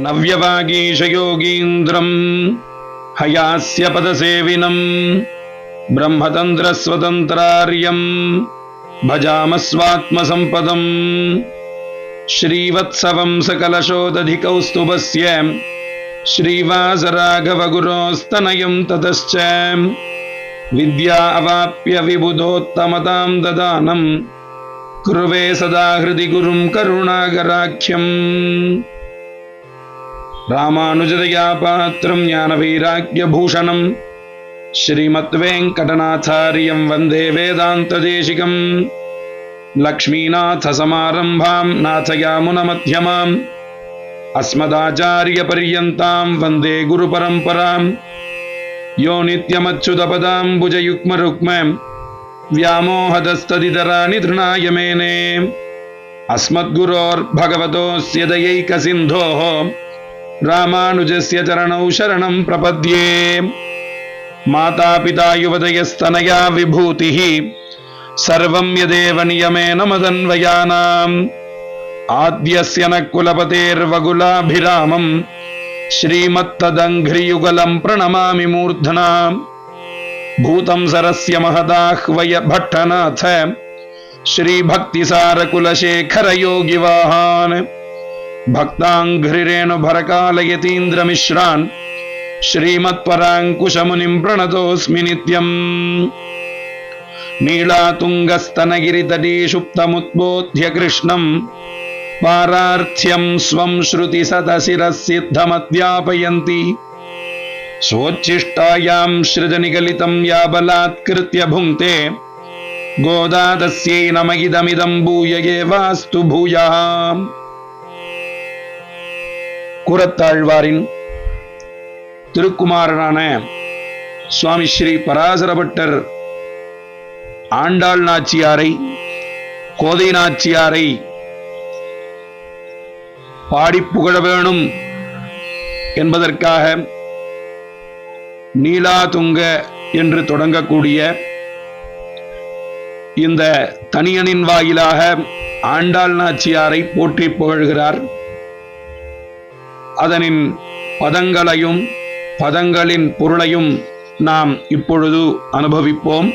நவ்யவாகீஷயோகீந்திரம் ஹயாஸ்ய பதசேவினம் பிரம்மதந்திரஸ்வதந்திரார்யம் பஜாமஸ்வாத்மசம்பதம் ஸ்ரீவத்சவம் சகலசோததிகௌஸ்துபஸ்ய ஸ்ரீவாசராகவகுரோஸ்தனயம் ததஸ்ச வித்யா அவாப்ய விபுதோத்தமதாம் ததானம் குருவே சதா ஹிருதி குரும் கருணாகராக்கியம். ராமானுஜதயா பாத்ரம் ஞான வைராக்யபூஷணம் ஸ்ரீமத்வேங்கடநாதாரியம் வந்தே வேதாந்ததேசிகம். லக்ஷ்மீநாதசமாரம்பாம் நாதயாமுனமத்யமாம் அஸ்மதாச்சாரியபர்யந்தாம் வந்தே குருபரம்பராம். யோ நித்யமச்சுதபதாம்புஜயுக்மருக்ம व्यामोहदस्तदितराणि तृणाय मेने अस्मद्गुरोर्भगवतोऽस्य दयैकसिन्धोः रामानुजस्य चरणौ शरणं प्रपद्ये. मातापिता युवतयस्तनया विभूतिः सर्वं यदेव नियमेन मदन्वयानाम्. आद्यस्य न कुलपतेर्वकुलाभिरामं श्रीमत्तदङ्घ्रियुगलं प्रणमामि मूर्धना. भूतं सरस्य महदाह्वय भट्टनाथ श्रीभक्तिसारकुलशेखर योगिवाहान्. भक्ताङ्घ्रिरेणु भरकालयतीन्द्रमिश्रान् श्रीमत्पराङ्कुशमुनिं प्रणतोऽस्मि नित्यम्. नीलातुङ्गस्तनगिरितटी सुप्तमुद्बोध्य कृष्णं पारार्थ्यं स्वं श्रुतिसतशिरःसिद्धमध्यापयन्ति. स्वोच्छिष्टायां सृजनिगलितं या बलात्कृत्य भुङ्क्ते गोदा तस्यै नमः भूय एवास्तु भूयः. குரத்தாழ்வாரின் திருக்குமாரனான சுவாமி ஸ்ரீ பராசரபட்டர் ஆண்டாள் நாச்சியாரை, கோதை நாச்சியாரை பாடி புகழ வேணும் என்பதற்காக நீலாதுங்க என்று தொடங்கக்கூடிய இந்த தனியனின் வாயிலாக ஆண்டாள் நாச்சியாரை போற்றி புகழ்கிறார். அதனின் பதங்களையும் பதங்களின் பொருளையும் நாம் இப்பொழுது அனுபவிப்போம்.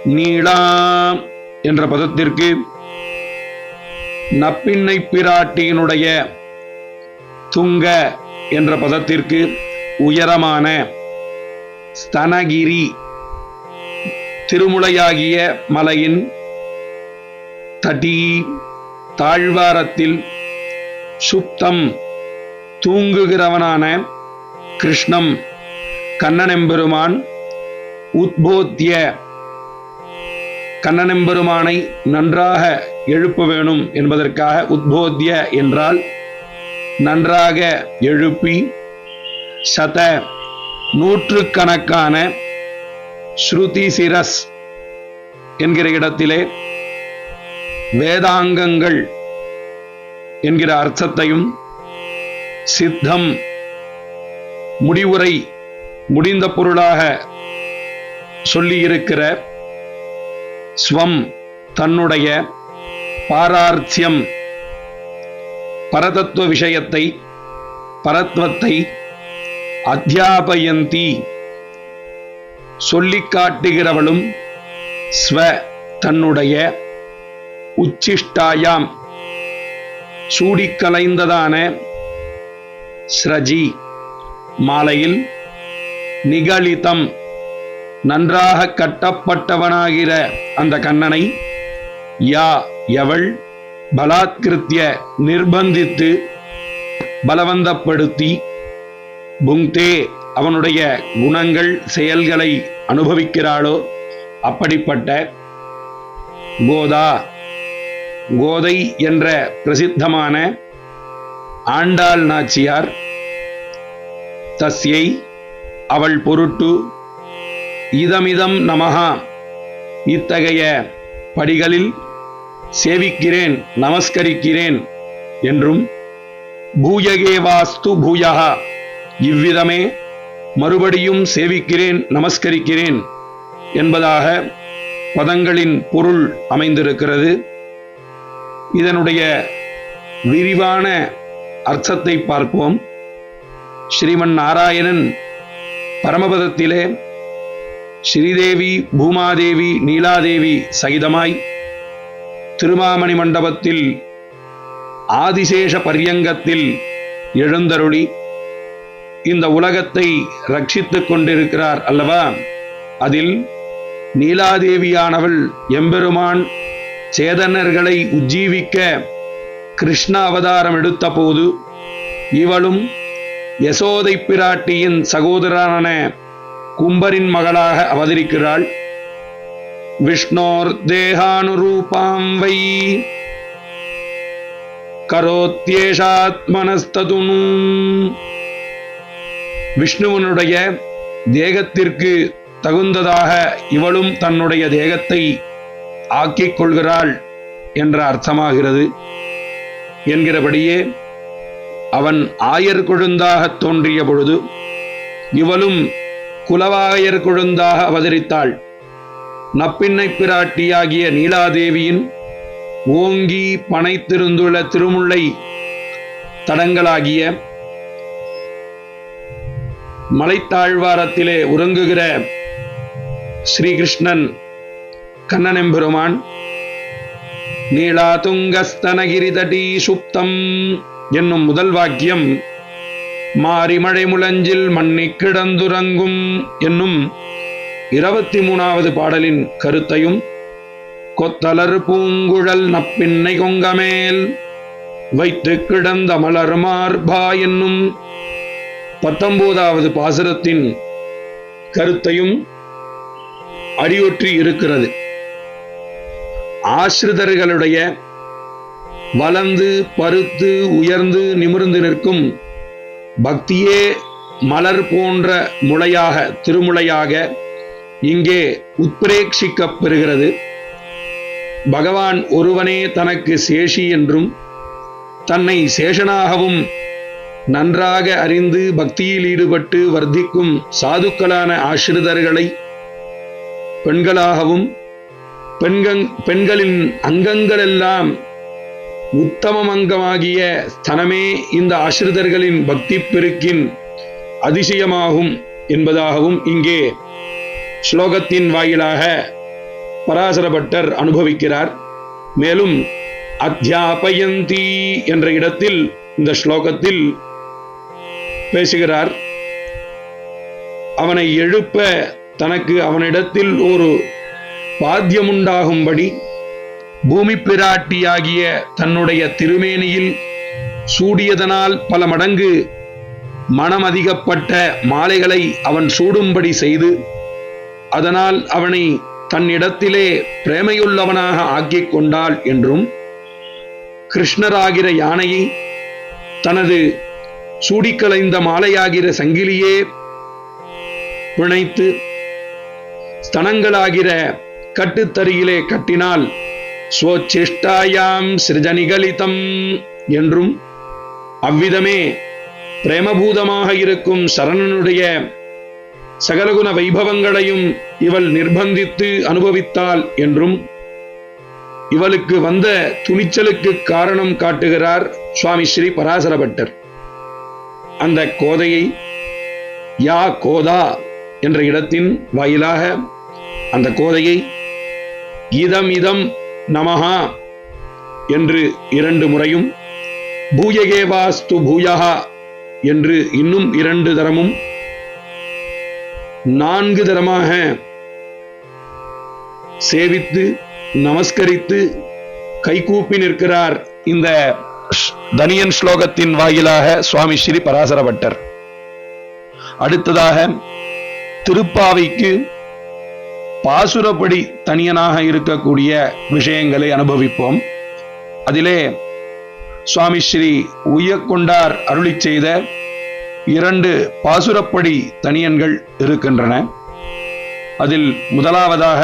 நீளா என்ற பதத்திற்கு நப்பிண்ணை பிராட்டியினுடைய, துங்க என்ற பதத்திற்கு உயரமான, ஸ்தனகிரி திருமுலையாகிய மலையின் தடி தாழ்வாரத்தில், சுப்தம் தூங்குகிறவனான கிருஷ்ணம் கண்ணனெம்பெருமான், உத்போத்திய கண்ணனெம்பெருமானை நன்றாக எழுப்ப வேணும் என்பதற்காக உத்போத்திய என்றால் நன்றாக எழுப்பி, சத நூற்றுக்கணக்கான, ஸ்ருதி சிரஸ் என்கிற இடத்திலே வேதாங்கங்கள் என்கிற அர்த்தத்தையும், சித்தம் முடிவுரை முடிந்த பொருளாக சொல்லியிருக்கிற, ஸ்வம் தன்னுடைய, பாரார்த்தியம் பரதத்துவ விஷயத்தை, பரத்வத்தை, அத்தியாபயந்தி சொல்லிக் காட்டுகிறவளும், ஸ்வ தன்னுடைய, உச்சிஷ்டாயாம் சூடிக்கலைந்ததான, ஸ்ரஜி மாலையில், நிகலிதம் நன்றாக கட்டப்பட்டவனாகிற அந்த கண்ணனை, யா எவள், பலாத்கிருத்திய நிர்பந்தித்து பலவந்தப்படுத்தி, புங்தே அவனுடைய குணங்கள் செயல்களை அனுபவிக்கிறாளோ அப்படிப்பட்ட கோதா, கோதை என்ற பிரசித்தமான ஆண்டாள் நாச்சியார், தஸ்யை அவள் பொருட்டு, இதமிதம் நமஹா இத்தகைய படிகளில் சேவிக்கிறேன், நமஸ்கரிக்கிறேன் என்றும், பூயகேவாஸ்து பூயஹா இவ்விதமே மறுபடியும் சேவிக்கிறேன், நமஸ்கரிக்கிறேன் என்பதாக பதங்களின் பொருள் அமைந்திருக்கிறது. இதனுடைய விரிவான அர்த்தத்தை பார்ப்போம். ஸ்ரீமன் நாராயணன் பரமபதத்திலே ஸ்ரீதேவி, பூமாதேவி, நீலாதேவி சகிதமாய் திருமாமணி மண்டபத்தில் ஆதிசேஷ பர்யங்கத்தில் எழுந்தருளி இந்த உலகத்தை ரட்சித்துக் கொண்டிருக்கிறார் அல்லவா? அதில் நீலாதேவியானவள் எம்பெருமான் சேதனர்களை உஜ்ஜீவிக்க கிருஷ்ண அவதாரம் எடுத்த போது இவளும் யசோதை பிராட்டியின் சகோதரனான கும்பரின் மகளாக அவதரிக்கிறாள். விஷ்ணோர் தேகானுரூபாம் வை கரோத்யேஷாத்மனஸ்ததுனு. விஷ்ணுவனுடைய தேகத்திற்கு தகுந்ததாக இவளும் தன்னுடைய தேகத்தை ஆக்கிக் கொள்கிறாள் என்ற அர்த்தமாகிறது. என்கிறபடியே அவன் ஆயர் கொழுந்தாக தோன்றிய பொழுது இவளும் குலவாயர் கொழுந்தாக அவதரித்தாள். நப்பின்னை பிராட்டியாகிய நீலாதேவியின் ஓங்கி பனைத்திருந்துள்ள திருமுல்லை தடங்களாகிய மலைத்தாழ்வாரத்திலே உறங்குகிற ஸ்ரீகிருஷ்ணன் கண்ணனெம்பெருமான் நீளாதுங்கஸ்தனகிரிதடி சுப்தம் என்னும் முதல் வாக்கியம் மாரிமழை முழஞ்சில் மண்ணி கிடந்துறங்கும் என்னும் 23வது பாடலின் கருத்தையும், கொத்தலர் பூங்குழல் நப்பின்னை கொங்கமேல் வைத்து கிடந்த மலர் மார்பா என்னும் 19வது பாசுரத்தின் கருத்தையும் அடியொற்றி இருக்கிறது. ஆசிரிதர்களுடைய வளர்ந்து பருத்து உயர்ந்து நிமிர்ந்து நிற்கும் பக்தியே மலர் போன்ற முளையாக, திருமுளையாக இங்கே உத்பிரேட்சிக்கப் பெறுகிறது. பகவான் ஒருவனே தனக்கு சேஷி என்றும் தன்னை சேஷனாகவும் நன்றாக அறிந்து பக்தியில் ஈடுபட்டு வர்த்திக்கும் சாதுக்களான ஆசிரிதர்களை பெண்களாகவும் பெண்களின் அங்கங்களெல்லாம் உத்தமம் அங்கமாகிய ஸ்தனமே இந்த ஆசிரிதர்களின் பக்தி பெருக்கின் அதிசயமாகும் என்பதாகவும் இங்கே ஸ்லோகத்தின் வாயிலாக பராசர பட்டர் அனுபவிக்கிறார். மேலும் அத்யாபயந்தி என்ற இடத்தில் இந்த ஸ்லோகத்தில் பேசுகிறார். அவனை எழுப்ப தனக்கு அவனிடத்தில் ஒரு பாத்தியமுண்டாகும்படி பூமி பிராட்டியாகிய தன்னுடைய திருமேனியில் சூடியதனால் பல மடங்கு மனம் அதிகப்பட்ட மாலைகளை அவன் சூடும்படி செய்து அதனால் அவனை தன்னிடத்திலே பிரேமையுள்ளவனாக ஆக்கிக் கொண்டாள் என்றும், கிருஷ்ணராகிற யானையை தனது சூடிக்கலைந்த மாலையாகிற சங்கிலியே பிணைத்து ஸ்தனங்களாகிற கட்டுத்தறியிலே கட்டினால் ஸ்வச்சேஷ்டாயாம் சிருஜனிகலிதம் என்றும், அவ்விதமே பிரேமபூதமாக இருக்கும் சரணனுடைய சகலகுண வைபவங்களையும் இவள் நிர்பந்தித்து அனுபவித்தாள் என்றும் இவளுக்கு வந்த துணிச்சலுக்கு காரணம் காட்டுகிறார் சுவாமி ஸ்ரீ பராசர பட்டர். அந்த கோதையை யா கோதா என்ற இடத்தின் வாயிலாக அந்த கோதையை இதம் இதம் நமஹா என்று 2 முறையும், பூயகேவாஸ்து பூயஹா என்று இன்னும் 2 தரமும் 4 தரமாக சேவித்து நமஸ்கரித்து கைகூப்பி நிற்கிறார் இந்த தனியன் ஸ்லோகத்தின் வாயிலாக சுவாமி ஸ்ரீ பராசர பட்டர். அடுத்ததாக திருப்பாவைக்கு பாசுரப்படி தனியனாக இருக்கக்கூடிய விஷயங்களை அனுபவிப்போம். அதிலே சுவாமி ஸ்ரீ உய்யக்கொண்டார் அருளி செய்த 2 பாசுரப்படி தனியன்கள் இருக்கின்றன. அதில் முதலாவதாக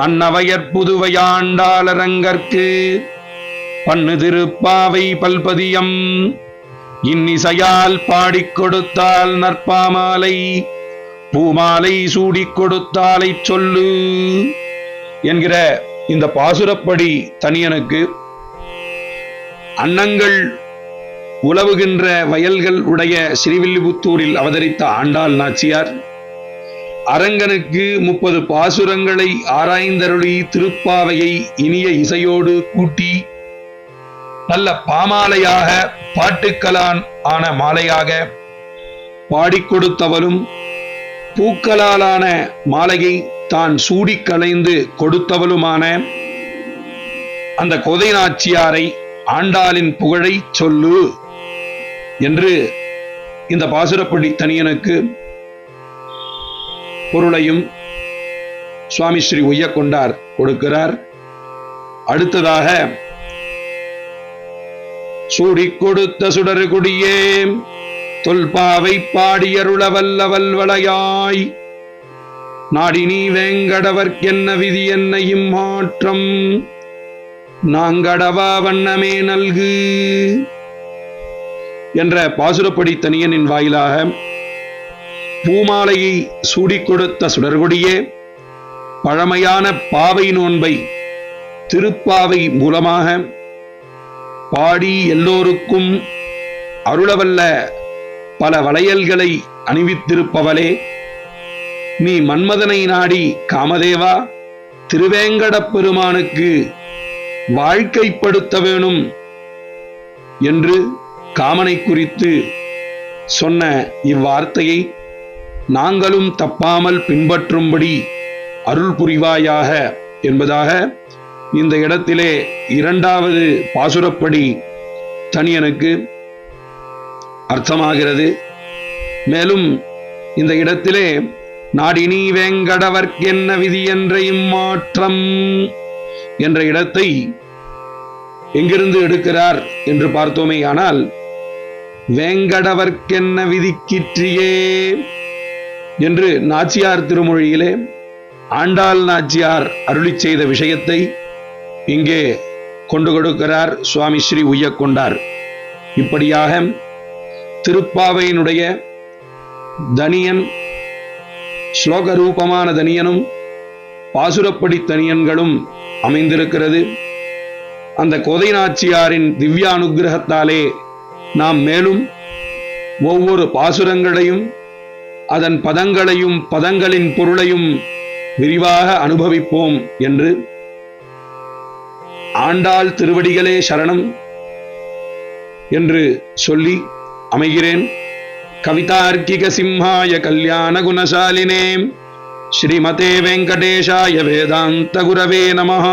அன்னவையற் புதுவையாண்டாளரங்கற்கு பண்ணு திருப்பாவை பல்பதியம் இன்னிசையால் பாடிக் கொடுத்தால் நற்பாமாலை பூமாலை சூடிக் கொடுத்தாலை சொல்லு என்கிற இந்த பாசுரப்படி தனியனுக்கு அன்னங்கள் உலவுகின்ற வயல்கள் உடைய ஸ்ரீவில்லிபுத்தூரில் அவதரித்த ஆண்டாள் நாச்சியார் அரங்கனுக்கு 30 பாசுரங்களை ஆராய்ந்தருளி திருப்பாவையை இனிய இசையோடு கூட்டி நல்ல பாமாலையாக பாட்டுக்களான் ஆன மாலையாக பாடிக் கொடுத்தவளும் பூக்களாலான மாலையை தான் சூடி களைந்து கொடுத்தவளுமான அந்த கோதை நாச்சியாரை ஆண்டாளின் புகழை சொல்லு என்று இந்த பாசுரப்படி தனியனுக்கு பொருளையும் சுவாமி ஸ்ரீ உய்யக்கொண்டார் கொடுக்கிறார். அடுத்ததாக சூடிக் கொடுத்த சுடரு கொடியே தொல்பாவை பாடியருளவல்லவல் வளையாய் நாடினி வேங்கடவர்க்கென்ன விதி என்னையும் மாற்றம் நாங்கடவா வண்ணமே நல்கு என்ற பாசுரப்படி தனியனின் வாயிலாக பூமாலையை சூடிக் கொடுத்த சுடர்கொடியே பழமையான பாவை நோன்பை திருப்பாவை மூலமாக பாடி எல்லோருக்கும் அருளவல்ல பல வளையல்களை அணிவித்திருப்பவளே, நீ மன்மதனை நாடி காமதேவா திருவேங்கடப் பெருமானுக்கு வாழ்க்கைப்படுத்த வேணும் என்று காமனை குறித்து சொன்ன இவ்வார்த்தையை நாங்களும் தப்பாமல் பின்பற்றும்படி அருள் புரிவாயாக என்பதாக இந்த இடத்திலே 2வது பாசுரப்படி தனியனுக்கு அர்த்தமாகிறது. மேலும் இந்த இடத்திலே நாடினி வேங்கடவர்க்கென்ன விதி என்ற இம்மாற்றம் என்ற இடத்தை எங்கிருந்து எடுக்கிறார் என்று பார்த்தோமே, ஆனால் வேங்கடவர்க்கென்ன விதிக்கிற்றியே என்று நாச்சியார் திருமொழியிலே ஆண்டாள் நாச்சியார் அருளிச் செய்த விஷயத்தை இங்கே கொண்டு கொடுக்கிறார் சுவாமி ஸ்ரீ உய்யக்கொண்டார். இப்படியாக திருப்பாவையினுடைய தனியன், ஸ்லோக ரூபமான தனியனும் பாசுரப்படி தனியன்களும் அமைந்திருக்கிறது. அந்த கோதை நாச்சியாரின் திவ்ய அனுகிரகத்தாலே நாம் மேலும் ஒவ்வொரு பாசுரங்களையும் அதன் பதங்களையும் பதங்களின் பொருளையும் விரிவாக அனுபவிப்போம் என்று ஆண்டாள் திருவடிகளே சரணம் என்று சொல்லி அமைகிறேன். கவிதார்க்கிக சிம்ஹாய கல்யாண குணசாலினே ஸ்ரீமதே வெங்கடேஷாய வேதாந்த குரவே நமஹ.